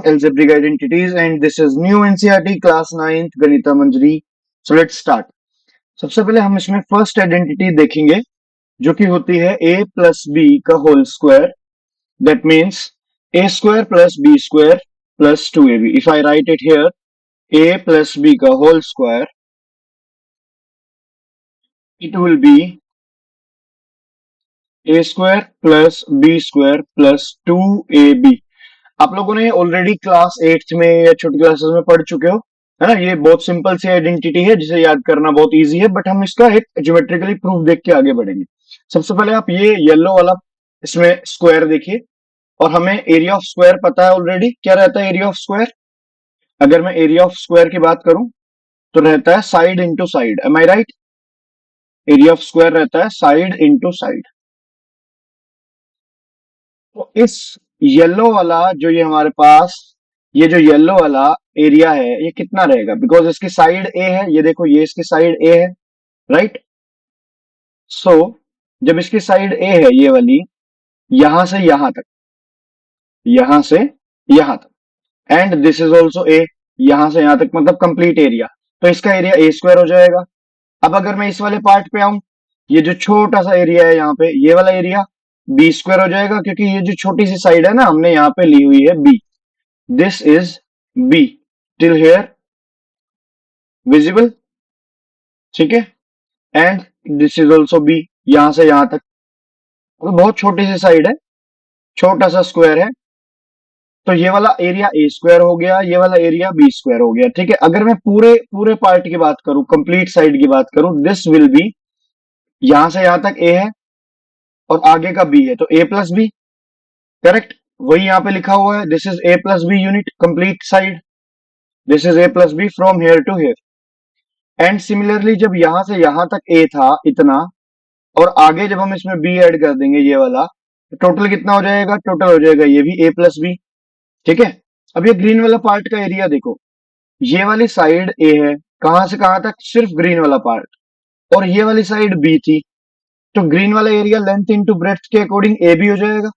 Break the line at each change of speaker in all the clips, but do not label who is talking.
algebraic identities and this is new NCERT class 9th गणिता Manjari. So let's start. सबसे पहले हम इसमें first identity देखेंगे जो कि होती है a प्लस बी का whole square. That means a square plus b square plus 2ab. If I write it here a plus b का whole square it will be a square plus b square plus 2ab. आप लोगों ने already class 8th में या छोटी classes में पढ़ चुके हो, है ना. ये बहुत सिंपल सी आइडेंटिटी है जिसे याद करना बहुत इजी है, बट हम इसका एक ज्योमेट्रिकली प्रूफ देख के आगे बढ़ेंगे. सबसे पहले आप ये येलो वाला इसमें स्क्वायर देखिए और हमें एरिया ऑफ स्क्वायर पता है ऑलरेडी. क्या रहता है एरिया ऑफ स्क्वायर? अगर मैं एरिया ऑफ स्क्वायर की बात करूं तो रहता है side into side. Am I right? Area of square रहता है साइड इंटू साइड. तो इस येलो वाला जो ये हमारे पास ये जो येलो वाला एरिया है ये कितना रहेगा? बिकॉज इसकी साइड ए है, ये देखो ये इसकी साइड ए है, राइट. सो जब इसकी साइड ए है ये वाली, यहां से यहां तक, यहां से यहां तक, and this is also a, यहां से यहां तक, मतलब कंप्लीट एरिया. तो इसका एरिया ए स्क्वायर हो जाएगा. अब अगर मैं इस वाले पार्ट पे आऊं, ये जो छोटा सा एरिया है यहाँ पे, ये वाला एरिया बी स्क्वायर हो जाएगा क्योंकि ये जो छोटी सी साइड है ना हमने यहाँ पे ली हुई है B. This is B till here, visible, ठीक है. And this is also B, यहां से यहां तक. तो बहुत छोटी सी साइड है, छोटा सा स्क्वायर है. तो ये वाला एरिया ए स्क्वायर हो गया, ये वाला एरिया बी स्क्वायर हो गया, ठीक है. अगर मैं पूरे पूरे पार्ट की बात करूं, कंप्लीट साइड की बात करूं, दिस विल बी, यहां से यहां तक ए है और आगे का बी है, तो ए प्लस बी, करेक्ट. वही यहां पे लिखा हुआ है, this is a plus B unit complete side. This is a plus B from here to here. And similarly जब यहां से यहां तक ए था इतना, और आगे जब हम इसमें बी ऐड कर देंगे ये वाला, तो टोटल कितना हो जाएगा? टोटल हो जाएगा ये भी ए प्लस बी, ठीक है. अब ये ग्रीन वाला पार्ट का एरिया देखो, ये वाली साइड ए है, कहां से कहां तक? सिर्फ ग्रीन वाला पार्ट. और ये वाली साइड बी थी, तो ग्रीन वाला एरिया लेंथ इंटू ब्रेड्थ के अकॉर्डिंग ए बी हो जाएगा,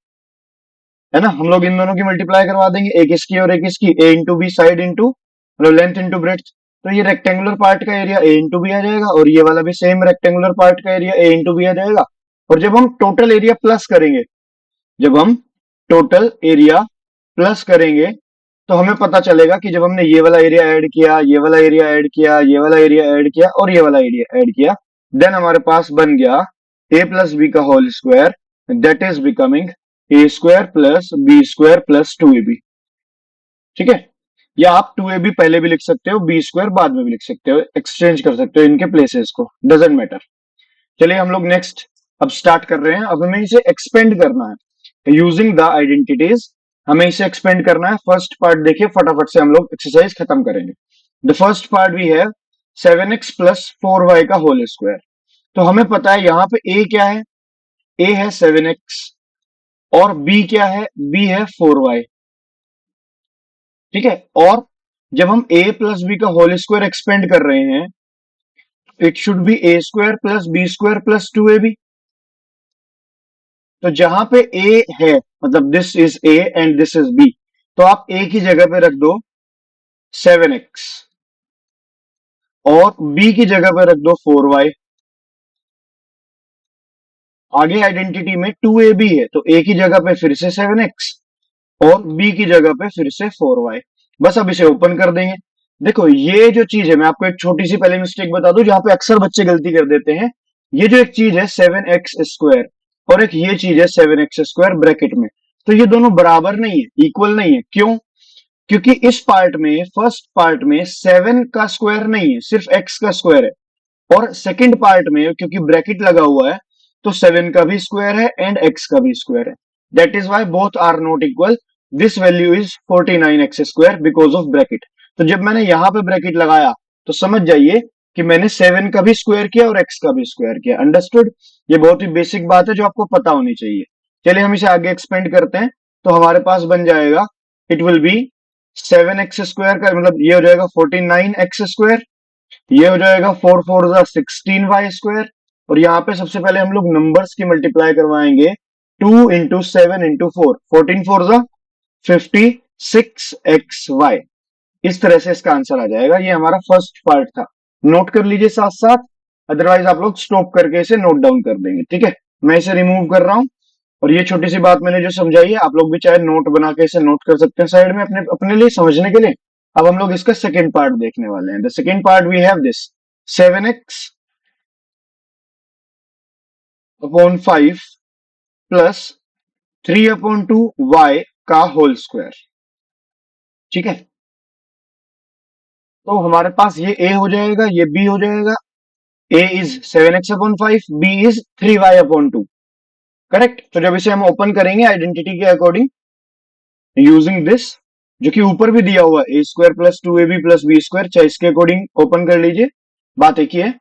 है ना. हम लोग इन दोनों की मल्टीप्लाई करवा देंगे, एक इसकी और एक इसकी, ए इंटू बी साइड इंटू मतलब लेंथ इंटू ब्रेड्थ. तो ये रेक्टेंगुलर पार्ट का एरिया ए इंटू बी आ जाएगा और ये वाला भी सेम रेक्टेंगुलर पार्ट का एरिया ए इंटू बी आ जाएगा. और जब हम टोटल एरिया प्लस करेंगे, जब हम टोटल एरिया प्लस करेंगे तो हमें पता चलेगा कि जब हमने ये वाला एरिया ऐड किया, ये वाला एरिया ऐड किया, ये वाला एरिया ऐड किया और ये वाला एरिया ऐड किया, देन हमारे पास बन गया ए प्लस बी का whole square. That is becoming a square plus B square plus 2ab, ठीक है. या आप 2ab पहले भी लिख सकते हो, बी स्क्वायर बाद में भी लिख सकते हो, एक्सचेंज कर सकते हो इनके प्लेसेस को, डजेंट मैटर. चलिए हम लोग नेक्स्ट अब स्टार्ट कर रहे हैं. अब हमें इसे एक्सपेंड करना है यूजिंग द आइडेंटिटीज. हमें इसे एक्सपेंड करना है. फर्स्ट पार्ट देखिए, फटाफट से हम लोग एक्सरसाइज खत्म करेंगे. The first part we have 7x plus 4y का होल स्क्वायर. तो हमें पता है यहाँ पे a क्या है? a है 7x और b क्या है? b है 4y, ठीक है. और जब हम a प्लस बी का होल स्क्वायर एक्सपेंड कर रहे हैं, it should be a square plus B square plus 2ab. तो जहां पे a है, मतलब this is a and this is b, तो आप a की जगह पे रख दो 7x और b की जगह पे रख दो 4y. आगे आइडेंटिटी में 2ab है, तो a की जगह पे फिर से 7x और b की जगह पे फिर से 4y. बस अब इसे ओपन कर देंगे. देखो ये जो चीज है, मैं आपको एक छोटी सी पहले मिस्टेक बता दूं जहां पे अक्सर बच्चे गलती कर देते हैं. ये जो एक चीज है 7x स्क्वायर और एक ये चीज है 7x स्क्वायर ब्रैकेट में, तो ये दोनों बराबर नहीं है, इक्वल नहीं है. क्यों? क्योंकि इस पार्ट में, फर्स्ट पार्ट में 7 का स्क्वायर नहीं है, सिर्फ x का स्क्वायर है. और सेकंड पार्ट में क्योंकि ब्रैकेट लगा हुआ है, तो 7 का भी स्क्वायर है एंड x का भी स्क्वायर है. That is why both are not equal. This value is 49x square because of bracket. तो जब मैंने यहां पे ब्रैकेट लगाया तो समझ जाइए कि मैंने 7 का भी स्क्वायर किया और x का भी स्क्वायर किया. अंडरस्टूड? ये बहुत ही बेसिक बात है जो आपको पता होनी चाहिए. चलिए हम इसे आगे एक्सपेंड करते हैं. तो हमारे पास बन जाएगा, it will B 7x square का मतलब ये हो जाएगा 49x स्क्वायर, ये हो जाएगा 4 4 16y स्क्वायर. और यहाँ पे सबसे पहले हम लोग नंबर्स की मल्टीप्लाई करवाएंगे. 2 इंटू 7 इंटू 4, 14 4 50 6xy। इस तरह से इसका आंसर आ जाएगा। ये हमारा फर्स्ट पार्ट था, नोट कर लीजिए साथ साथ, अदरवाइज आप लोग स्टॉप करके इसे नोट डाउन कर देंगे। ठीक है, मैं इसे रिमूव कर रहा हूं, और ये छोटी सी बात मैंने जो समझाई है, आप लोग भी चाहे नोट बना के इसे नोट कर सकते हैं साइड में अपने अपने लिए समझने के लिए। अब हम लोग इसका सेकेंड पार्ट देखने वाले हैं। The second part we have this 7x upon 5 plus 3/2 y का होल स्क्वायर। ठीक है, तो हमारे पास ये a हो जाएगा, ये b हो जाएगा। a is 7x/5, b is 3y/2। Correct. तो जब इसे हम ओपन करेंगे आइडेंटिटी के अकॉर्डिंग यूजिंग दिस, जो कि ऊपर भी दिया हुआ है a² plus 2ab plus b square, चाहे इसके अकॉर्डिंग ओपन कर लीजिए, बात एक ही है।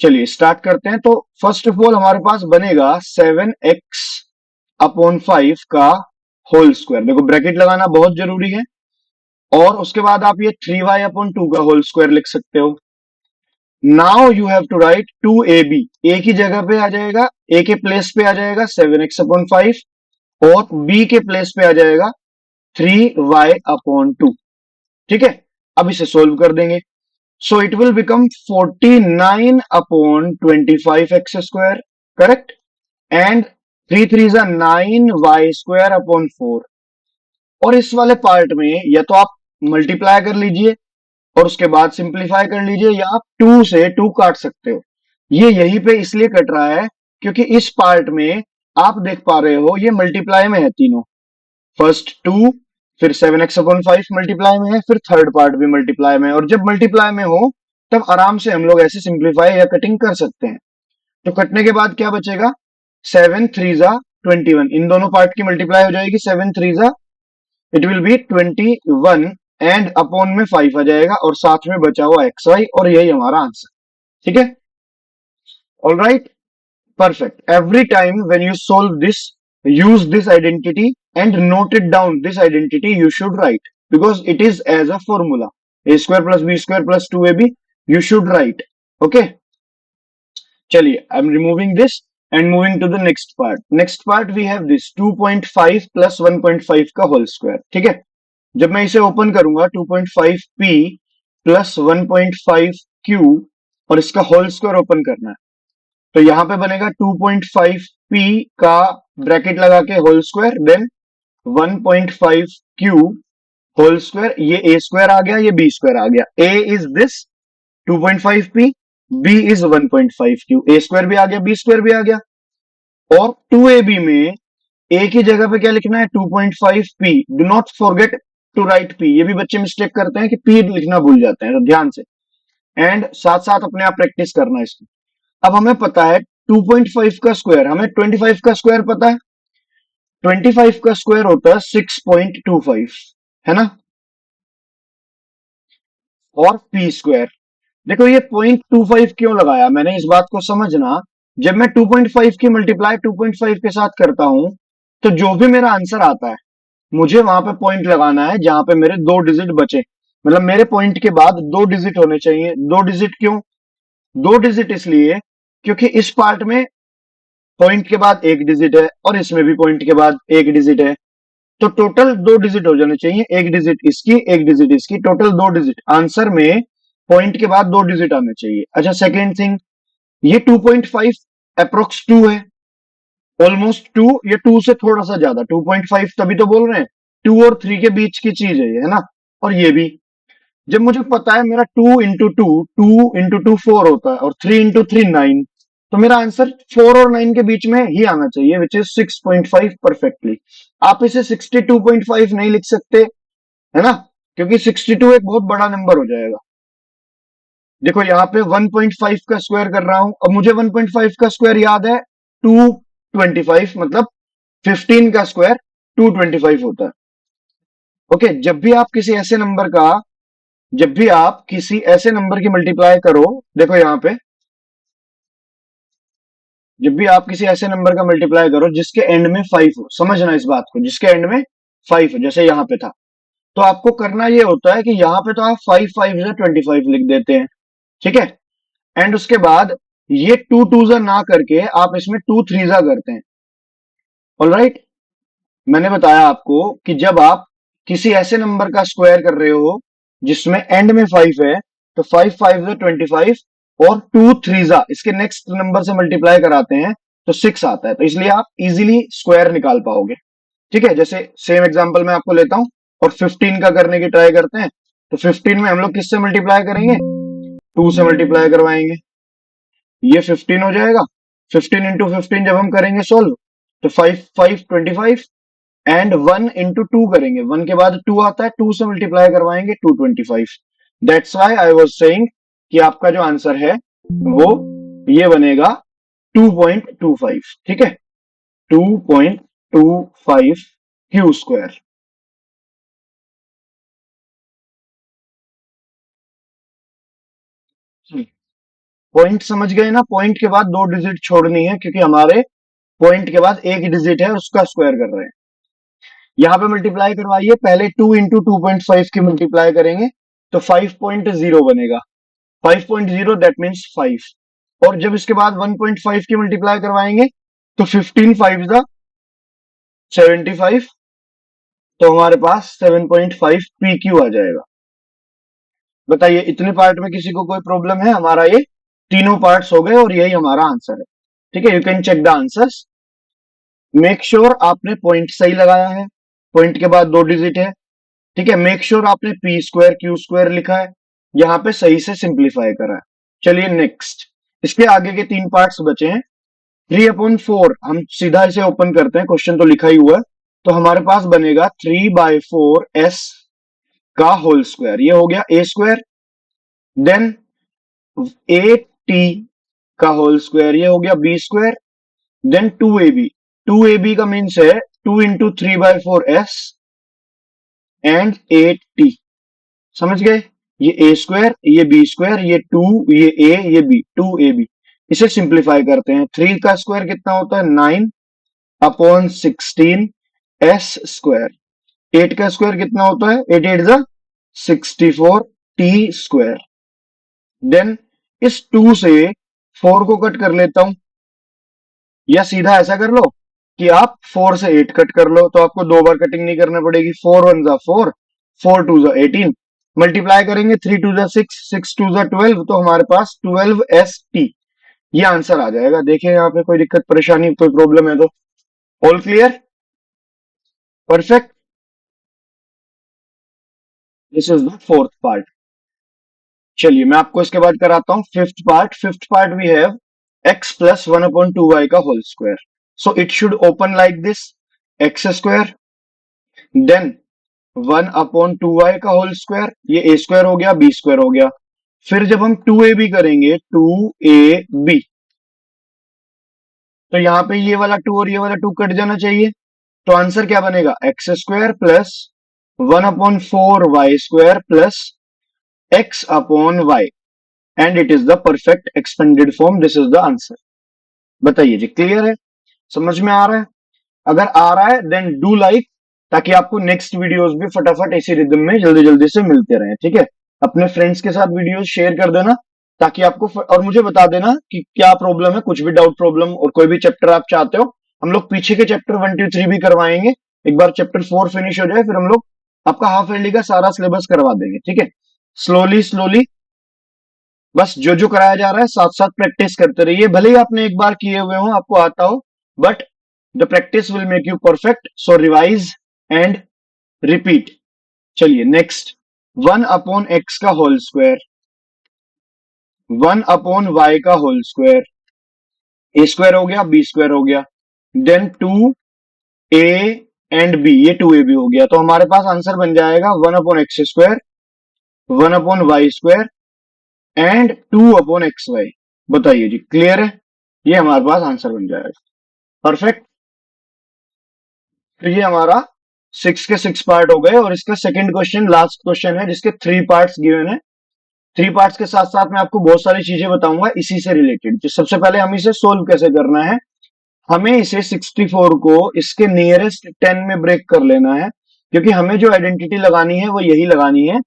चलिए स्टार्ट करते हैं। तो फर्स्ट ऑफ ऑल हमारे पास बनेगा 7x/5 का होल स्क्वायर। देखो ब्रैकेट लगाना बहुत जरूरी है, और उसके बाद आप ये 3y/2 का होल स्क्वायर लिख सकते हो। Now you have to write 2ab, a की जगह पे आ जाएगा, a के प्लेस पे आ जाएगा 7x/5, और b के प्लेस पे आ जाएगा 3y/2। ठीक है, अब इसे सोल्व कर देंगे। So it will become 49/25x², correct, and 3 3 9y²/4। और इस वाले पार्ट में या तो आप मल्टीप्लाई कर लीजिए और उसके बाद सिंप्लीफाई कर लीजिए, या आप 2 से 2 काट सकते हो। ये यहीं पे इसलिए कट रहा है क्योंकि इस पार्ट में आप देख पा रहे हो ये मल्टीप्लाई में है तीनों। फर्स्ट 2, फिर 7x/5 मल्टीप्लाई में है, फिर थर्ड पार्ट भी मल्टीप्लाई में है। और जब मल्टीप्लाई में हो तब आराम से हम लोग ऐसे सिंप्लीफाई या कटिंग कर सकते हैं। तो कटने के बाद क्या बचेगा, 7 3 21, इन दोनों पार्ट की मल्टीप्लाई हो जाएगी, 7 3 it will B 21, and upon में 5 आ जाएगा, और साथ में बचा हुआ xy, और यही हमारा आंसर। ठीक है, all right, perfect. Every time when you solve this, use this identity and note it down. This identity you should write because it is as a formula. A² plus b² plus 2ab. You should write. Okay. चलिए, I'm removing this and moving to the next part. Next part we have this 2.5 plus 1.5 का whole square. ठीक है, जब मैं इसे open करूंगा 2.5p plus 1.5q, और इसका होल स्क्वायर ओपन करना है, तो यहां पे बनेगा 2.5p का ब्रैकेट लगा के whole square, then 1.5q whole square. ये a² आ गया, ये b² आ गया। a is this 2.5p, b is 1.5q, a² भी आ गया, b² भी आ गया। और 2ab में a की जगह पे क्या लिखना है, 2.5p। Do not forget to write p, ये भी बच्चे मिस्टेक करते हैं कि p लिखना भूल जाते हैं, तो ध्यान से, एंड साथ साथ अपने आप प्रैक्टिस करना इसको। अब हमें पता है 2.5 का स्क्वायर, हमें 25 का स्क्वायर पता है, 25 का स्क्वायर होता है 6.25, है ना, और पी स्क्वायर। देखो ये 0.25 क्यों लगाया मैंने, इस बात को समझना। जब मैं 2.5 की मल्टीप्लाई 2.5 के साथ करता हूं, तो जो भी मेरा आंसर आता है मुझे वहां पे पॉइंट लगाना है जहां पे मेरे 2 डिजिट बचे। मतलब मेरे पॉइंट के बाद 2 डिजिट होने चाहिए। 2 डिजिट क्यों, 2 डिजिट इसलिए क्योंकि इस पार्ट में पॉइंट के बाद 1 डिजिट है, और इसमें भी पॉइंट के बाद 1 डिजिट है, तो टोटल 2 डिजिट हो जाने चाहिए। 1 डिजिट इसकी, 1 डिजिट इसकी, टोटल 2 डिजिट। आंसर में पॉइंट के बाद 2 डिजिट आने चाहिए। अच्छा, सेकेंड थिंग, ये 2.5 अप्रोक्स 2 है, ऑलमोस्ट 2, ये 2 से थोड़ा सा ज्यादा, 2.5 तभी तो बोल रहे हैं 2 और 3 के बीच की चीज है ये, है ना। और ये भी, जब मुझे पता है मेरा 2 इंटू 2, 2 इंटू 2 4 होता है, और 3 इंटू 3 9, तो मेरा आंसर 4 और 9 के बीच में ही आना चाहिए, विच इज 6.5 परफेक्टली। आप इसे 62.5 नहीं लिख सकते, है ना, क्योंकि 62 एक बहुत बड़ा नंबर हो जाएगा। देखो यहाँ पे 1.5 का स्क्वायर कर रहा हूं, अब मुझे 1.5 का स्क्वायर याद है 225, मतलब 15 का स्क्वायर 225 होता है। ओके, जब भी आप किसी ऐसे नंबर की मल्टीप्लाई करो, देखो यहाँ पे, जब भी आप किसी ऐसे नंबर का मल्टीप्लाई करो जिसके एंड में 5 हो, समझना इस बात को, जिसके एंड में 5 हो, जैसे यहाँ पे था, तो आपको करना ये होता है कि यहाँ पे तो आप 5 5 से 25 लिख देते हैं। ठीक है, एंड उसके बाद ये 2 2 ना करके आप इसमें 2 3 करते हैं। ऑलराइट, मैंने बताया आपको कि जब आप किसी ऐसे नंबर का स्क्वायर कर रहे हो जिसमें एंड में 5 है, तो 5 5 25 और 2 3 इसके नेक्स्ट नंबर से मल्टीप्लाई कराते हैं तो 6 आता है, तो इसलिए आप इजीली स्क्वायर निकाल पाओगे। ठीक है, जैसे सेम एग्जांपल मैं आपको लेता हूं और 15 का करने की ट्राई करते हैं। तो 15 में हम लोग किससे मल्टीप्लाई करेंगे? 2 से मल्टीप्लाई करवाएंगे, ये 15 हो जाएगा। 15 into 15 जब हम करेंगे सोल्व, तो 5 5 25 एंड 1 into 2 करेंगे, 1 के बाद 2 आता है, 2 से मल्टीप्लाई करवाएंगे 225। That's why I was saying कि आपका जो आंसर है वो ये बनेगा 2.25। ठीक है, 2.25 क्यू स्क्वायर। पॉइंट समझ गए ना? पॉइंट के बाद 2 डिजिट छोड़नी है, क्योंकि हमारे पॉइंट के बाद एक डिजिट है, उसका स्क्वायर कर रहे हैं। यहां पे मल्टीप्लाई करवाइए, पहले 2 into 2.5 की मल्टीप्लाई करेंगे तो 5.0 बनेगा। 5.0 दैट मीन्स 5। और जब इसके बाद 1.5 की मल्टीप्लाई करवाएंगे तो 15 5 75, तो हमारे पास 7.5 पी क्यू आ जाएगा। बताइए, इतने पार्ट में किसी को कोई प्रॉब्लम है? हमारा ये तीनों पार्ट्स हो गए और यही हमारा आंसर है। ठीक है, you can check the answers. Make sure आपने पॉइंट सही लगाया है, पॉइंट के बाद 2 डिजिट है। ठीक है, मेक श्योर आपने पी स्क्वायर क्यू स्क्वायर लिखा है, यहां पे सही से सिंप्लीफाई करा है। चलिए नेक्स्ट, इसके आगे के 3 पार्ट्स बचे हैं। 3/4 हम सीधा इसे ओपन करते हैं, क्वेश्चन तो लिखा ही हुआ है। तो हमारे पास बनेगा 3/4 s का होल स्क्वायर, ये हो गया ए स्क्वायर। देन 8t का होल स्क्वायर, ये हो गया B square. Then 2ab, 2ab का मीन्स है 2 into 3/4s एंड 8t। समझ गए? ये ए स्क्वायर, ये बी स्क्वायर, ये 2, ये ए, ये बी, 2ab। इसे सिंप्लीफाई करते हैं, 3 का स्क्वायर कितना होता है? 9/16 एस स्क्वायर। 8 का स्क्वायर कितना होता है? 8 8 जा 64 टी स्क्वायर। देन इस 2 से 4 को कट कर लेता हूं, या सीधा ऐसा कर लो कि आप 4 से 8 कट कर लो, तो आपको 2 बार कटिंग नहीं करना पड़ेगी। 4 1 जा 4, 4 2 जा 18, मल्टीप्लाई करेंगे 3 2 जा 6, 6 2 जा 12, तो हमारे पास 12 st ये आंसर आ जाएगा। देखिए यहाँ पे कोई दिक्कत परेशानी कोई प्रॉब्लम है तो? All clear? Perfect. This is the fourth part. चलिए मैं आपको इसके बाद कराता हूं fifth part. Fifth part we have x plus 1/2y का whole square. So it should open like this, x square, then 1/2y का होल स्क्वायर, ये a स्क्वायर हो गया, b स्क्वायर हो गया। फिर जब हम 2ab करेंगे, 2ab, तो यहां पे ये वाला 2 और ये वाला 2 कट जाना चाहिए, तो आंसर क्या बनेगा? X square plus 1/4y square plus x upon y, and it is the perfect expanded form. This is the answer. बताइए जी, क्लियर है? समझ में आ रहा है? अगर आ रहा है देन डू लाइक, ताकि आपको नेक्स्ट वीडियोस भी फटाफट इसी रिदम में जल्दी जल्दी से मिलते रहे। ठीक है, अपने फ्रेंड्स के साथ वीडियोस शेयर कर देना, ताकि आपको और मुझे बता देना कि क्या प्रॉब्लम है, कुछ भी डाउट प्रॉब्लम और कोई भी चैप्टर आप चाहते हो। हम लोग पीछे के चैप्टर 1 2 3 भी करवाएंगे। एक बार चैप्टर 4 फिनिश हो जाए, फिर हम लोग आपका हाफ ईयरली का सारा सिलेबस करवा देंगे। ठीक है, स्लोली स्लोली, बस जो जो कराया जा रहा है साथ साथ प्रैक्टिस करते रहिए। भले ही आपने एक बार किए हुए हो, आपको आता हो, but the practice will make you perfect. So revise and repeat. चलिए नेक्स्ट, 1/x का होल स्क्वायर, 1/y का होल स्क्वायर, ए स्क्वायर हो गया, बी स्क्वायर हो गया, देन 2a एंड b, ये 2ab हो गया। तो हमारे पास आंसर बन जाएगा 1/x square, 1/y square and 2/xy। बताइए जी, क्लियर है? ये हमारे पास आंसर बन जाएगा। परफेक्ट। तो ये हमारा 6 के 6 पार्ट हो गए, और इसका सेकंड क्वेश्चन लास्ट क्वेश्चन है, जिसके 3 पार्ट्स गिवन है। 3 पार्ट्स के साथ साथ मैं आपको बहुत सारी चीजें बताऊंगा इसी से रिलेटेड। तो सबसे पहले हम इसे सोल्व कैसे करना है, हमें इसे 64 को इसके नियरेस्ट 10 में ब्रेक कर लेना है, क्योंकि हमें जो आइडेंटिटी लगानी है वो यही लगानी है,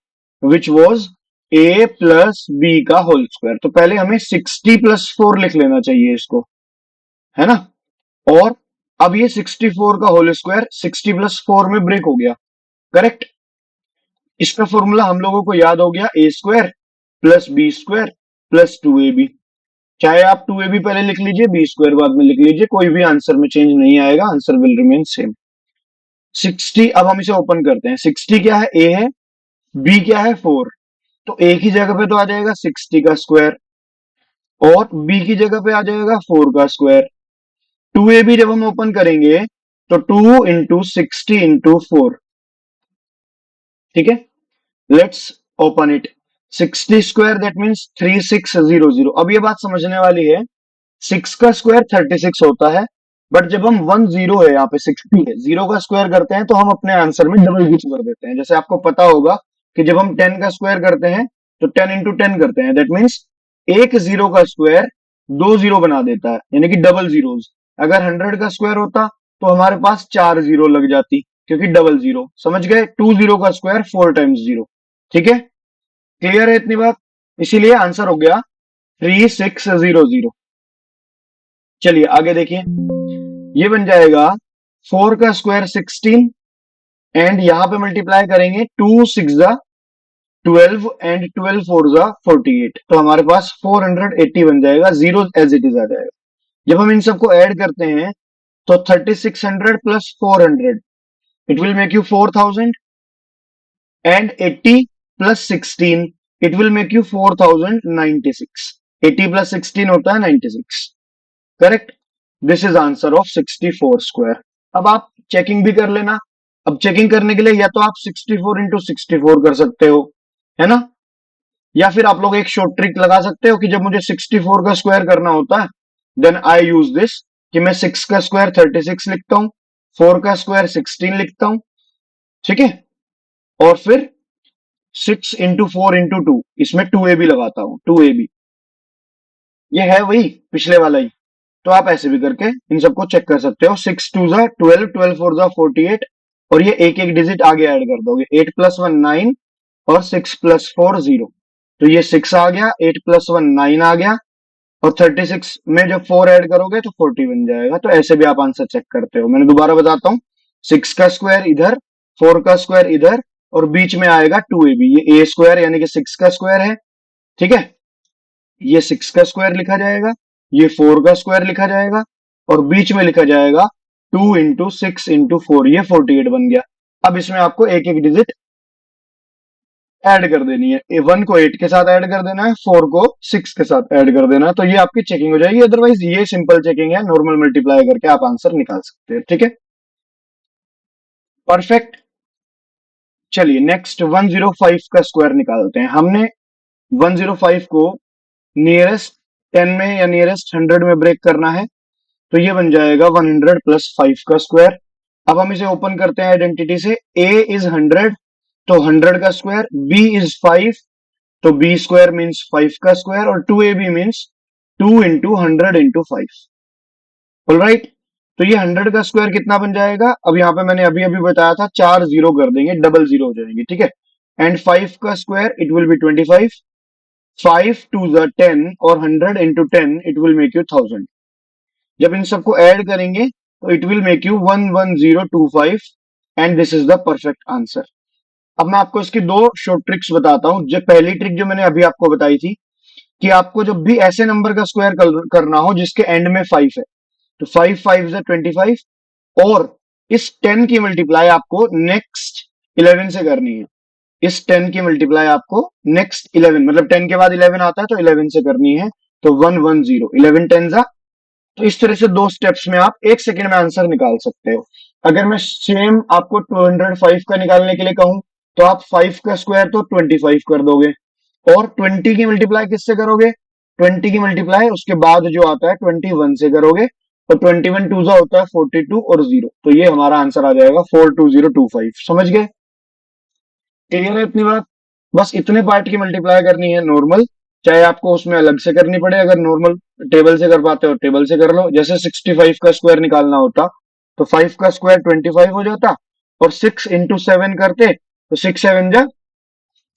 which was a plus B का होल स्क्वायर। तो पहले हमें 60+4 लिख लेना चाहिए इसको, है ना? और अब ये 64 का होल स्क्वायर 60+4 में ब्रेक हो गया, करेक्ट। इसका फॉर्मूला हम लोगों को याद हो गया, A square plus B square plus 2ab। चाहे आप 2ab पहले लिख लीजिए, बी स्क्वायर बाद में लिख लीजिए, कोई भी आंसर में चेंज नहीं आएगा, आंसर विल रिमेन सेम। 60, अब हम इसे ओपन करते हैं। 60 क्या है, ए है, बी क्या है 4, तो ए की जगह पे तो आ जाएगा 60 का स्क्वायर और बी की जगह पे आ जाएगा 4 का स्क्वायर। 2ab जब हम ओपन करेंगे तो 2 इंटू 60 इंटू 4, ठीक है। Let's open it. 60 square that means 3600। अब ये बात समझने वाली है, 6 का स्क्वायर 36 होता है, बट जब हम 10 है, यहाँ पे 60 है, जीरो का स्क्वायर करते हैं तो हम अपने आंसर में डबल यूज कर देते हैं। जैसे आपको पता होगा कि जब हम 10 का स्क्वायर करते हैं तो 10 इंटू 10 करते हैं, दैट मीन्स एक जीरो का स्क्वायर 2 जीरो बना देता है, यानी कि डबल जीरोज। अगर 100 का स्क्वायर होता तो हमारे पास 4 जीरो लग जाती, क्योंकि डबल जीरो, समझ गए। 2 जीरो का स्क्वायर 4 टाइम्स जीरो, ठीक है। क्लियर है इतनी बात? इसीलिए आंसर हो गया 3600। चलिए आगे देखिए, ये बन जाएगा 4 का स्क्वायर 16 एंड यहां पे मल्टीप्लाई करेंगे 2 6 जा 12 एंड 12 4 जा 48, तो हमारे पास 480 बन जाएगा, जीरो एज इट इज आ जाएगा। जब हम इन सबको ऐड करते हैं तो 3600 plus 400 it will make you 4000 and 80 plus 16 it will make you 4096। 80 plus 16 होता है 96, correct. This is answer of 64 square. अब आप चेकिंग भी कर लेना। अब चेकिंग करने के लिए या तो आप 64 इंटू 64 कर सकते हो, है ना, या फिर आप लोग एक शॉर्ट ट्रिक लगा सकते हो कि जब मुझे 64 का स्क्वायर करना होता है देन आई यूज दिस, कि मैं 6 का स्क्वायर 36 लिखता हूं, 4 का स्क्वायर 16 लिखता हूं, ठीक है, और फिर 6 इंटू 4 इंटू 2, इसमें 2ab लगाता हूं, 2ab। ये है वही पिछले वाला ही, तो आप ऐसे भी करके इन सबको चेक कर सकते हो। 6 2 जा 12, 12 4 जा 48, और ये एक एक डिजिट आगे ऐड कर दोगे। 8 प्लस 1 9 और 6 प्लस 4 0, तो ये 6 आ गया, 8 प्लस 1 9 आ गया, और 36 में जब 4 ऐड करोगे तो 40 बन जाएगा। तो ऐसे भी आप आंसर चेक करते हो। मैंने दोबारा बताता हूँ, 6 का स्क्वायर इधर, 4 का स्क्वायर इधर, और बीच में आएगा 2ab। ये ए स्क्वायर यानी कि 6 का स्क्वायर है, ठीक है। ये 6 का स्क्वायर लिखा जाएगा, ये 4 का स्क्वायर लिखा जाएगा, और बीच में लिखा जाएगा 2 इंटू 6 इंटू 4, ये 48 बन गया। अब इसमें आपको एक एक डिजिट ऐड कर देनी है। 1 को 8 के साथ ऐड कर देना है, 4 को 6 के साथ ऐड कर देना है, तो ये आपकी चेकिंग हो जाएगी। अदरवाइज ये सिंपल चेकिंग है, नॉर्मल मल्टीप्लाई करके आप आंसर निकाल सकते हैं, ठीक है, परफेक्ट। चलिए नेक्स्ट 105 का स्क्वायर निकालते हैं। हमने 105 को नियरेस्ट 10 में या नियरेस्ट 100 में ब्रेक करना है, तो ये बन जाएगा 100 प्लस 5 का स्क्वायर। अब हम इसे ओपन करते हैं आइडेंटिटी से। a इज 100, तो 100 का स्क्वायर, b इज 5, तो b स्क्वायर मीन्स 5 का स्क्वायर, और 2ab means 2 into 100 into 5। Alright, तो ये 100 का स्क्वायर कितना बन जाएगा? अब यहाँ पे मैंने अभी अभी बताया था, 4 जीरो कर देंगे, डबल जीरो हो जाएंगे, ठीक है। एंड 5 का square it will be 25, 5 to the 10, और 100 into 10 it will make you 1000। जब इन सबको ऐड करेंगे तो it will make you 11025, and this is the perfect answer. अब मैं आपको इसकी दो शॉर्ट ट्रिक्स बताता हूं। जो पहली ट्रिक जो मैंने अभी आपको बताई थी कि आपको जब भी ऐसे नंबर का स्क्वायर करना हो जिसके एंड में 5 है, तो 5 5 से 25, और इस 10 की मल्टीप्लाई आपको नेक्स्ट 11 से करनी है। इस 10 की मल्टीप्लाई आपको नेक्स्ट 11, मतलब 10 के बाद 11 आता है तो 11 से करनी है, तो 110, 11 10 जा। तो इस तरह से दो स्टेप्स में आप 1 सेकेंड में आंसर निकाल सकते हो। अगर मैं सेम आपको 205 का निकालने के लिए कहूं तो आप 5 का स्क्वायर तो 25 कर दोगे, और 20 की मल्टीप्लाई किससे करोगे? 20 की मल्टीप्लाई उसके बाद जो आता है 21 से करोगे, और 21 टू जा होता है 42 और 0, तो ये हमारा आंसर आ जाएगा 42025। समझ गए? क्लियर है इतनी बात? बस इतने पार्ट की मल्टीप्लाई करनी है नॉर्मल, चाहे आपको उसमें अलग से करनी पड़े। अगर नॉर्मल टेबल से कर पाते हो टेबल से कर लो। जैसे 65 का स्क्वायर निकालना होता तो 5 का स्क्वायर 25 हो जाता, और 6 इंटू 7 करते तो 6 7 जा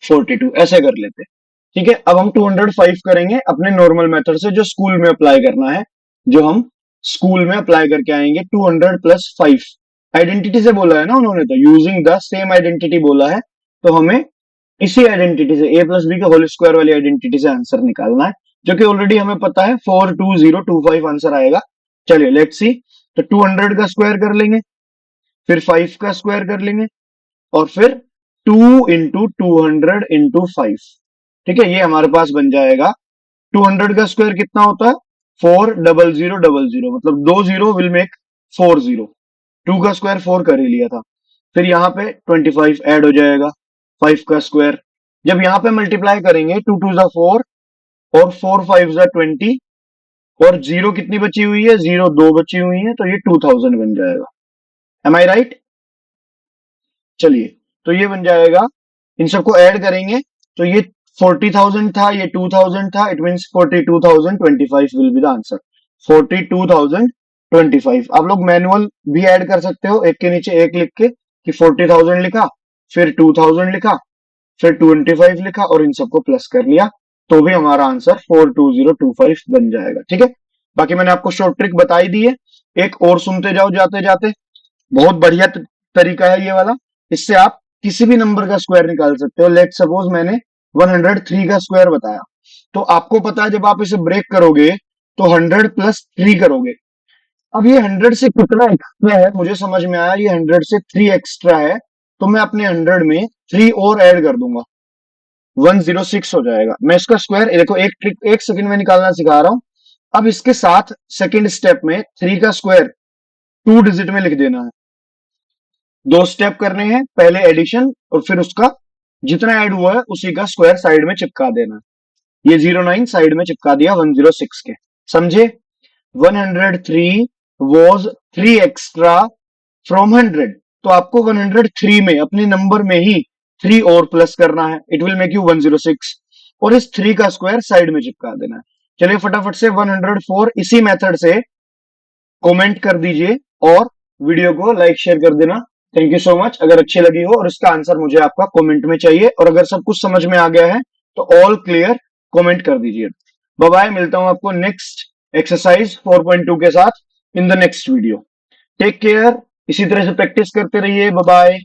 42, ऐसे कर लेते। ठीक है, अब हम 205 करेंगे अपने नॉर्मल मेथड से, जो स्कूल में अप्लाई करना है, जो हम स्कूल में अप्लाई करके आएंगे। 200 प्लस 5 आइडेंटिटी से बोला है ना उन्होंने, तो यूजिंग द सेम आइडेंटिटी बोला है, तो हमें इसी आइडेंटिटी से ए प्लस बी के होल स्क्वायर वाली आइडेंटिटी से आंसर निकालना है, जो कि ऑलरेडी हमें पता है 42025 आंसर आएगा। चलिए लेट्स सी। तो 200 का स्क्वायर कर लेंगे, फिर 5 का स्क्वायर कर लेंगे, और फिर 2 इंटू 200 इंटू 5। ठीक है, ये हमारे पास बन जाएगा। 200 का स्क्वायर कितना होता है? 40000, मतलब 2 0 विल मेक 40। 2 का स्क्वायर 4 कर ही लिया था। फिर यहाँ पे 25 ऐड हो जाएगा, 5 का स्क्वायर। जब यहाँ पे मल्टीप्लाई करेंगे, 2 2 जा 4 और 4 5 जा 20, और जीरो कितनी बची हुई है? जीरो 2 बची हुई है, तो ये 2000 बन जाएगा। M I right? चलिए, तो ये बन जाएगा। इन सबको ऐड करेंगे तो ये 40,000 था, ये 2000 था, it means 42,025 will be the answer. 42,025। आप लोग मैनुअल भी ऐड कर सकते हो, एक के नीचे एक लिख के, कि 40,000 लिखा, फिर 2000 लिखा, फिर 25 लिखा, और इन सबको प्लस कर लिया, तो भी हमारा आंसर 42025 बन जाएगा। ठीक है, बाकी मैंने आपको शॉर्ट ट्रिक बताई दी है, एक और सुनते जाओ जाते जाते। बहुत बढ़िया तरीका है ये वाला। इससे आप किसी भी नंबर का स्क्वायर निकाल सकते हो। लेट सपोज मैंने 103 का स्क्वायर बताया, तो आपको पता है जब आप इसे ब्रेक करोगे तो 100 + 3 करोगे। अब ये 100 से कितना एक्स्ट्रा है मुझे समझ में आया, ये 100 से 3 एक्स्ट्रा है, तो मैं अपने 100 में 3 और ऐड कर दूंगा, 106 हो जाएगा। मैं इसका स्क्वायर देखो, एक ट्रिक 1 सेकंड में निकालना सिखा रहा हूं। अब इसके साथ सेकंड स्टेप में 3 का स्क्वायर 2 डिजिट में लिख देना है। 2 स्टेप करने हैं, पहले एडिशन और फिर उसका जितना ऐड हुआ है उसी का स्क्वायर साइड में चिपका देना है। ये 09 साइड में चिपका दिया 106 के, समझे? 103 वॉज 3 एक्स्ट्रा फ्रॉम 100, तो आपको 103 में अपने नंबर में ही 3 और प्लस करना है, इट विल मेक यू 106, और इस 3 का स्क्वायर साइड में चिपका देना है। चलिए फटाफट से 104 इसी मेथड से कमेंट कर दीजिए और वीडियो को लाइक शेयर कर देना। Thank you so much. अगर अच्छी लगी हो और इसका आंसर मुझे आपका कमेंट में चाहिए, और अगर सब कुछ समझ में आ गया है तो ऑल क्लियर कमेंट कर दीजिए। बाय बाय, मिलता हूं आपको नेक्स्ट एक्सरसाइज 4.2 के साथ in the next video. Take care, इसी तरह से प्रैक्टिस करते रहिए। Bye bye.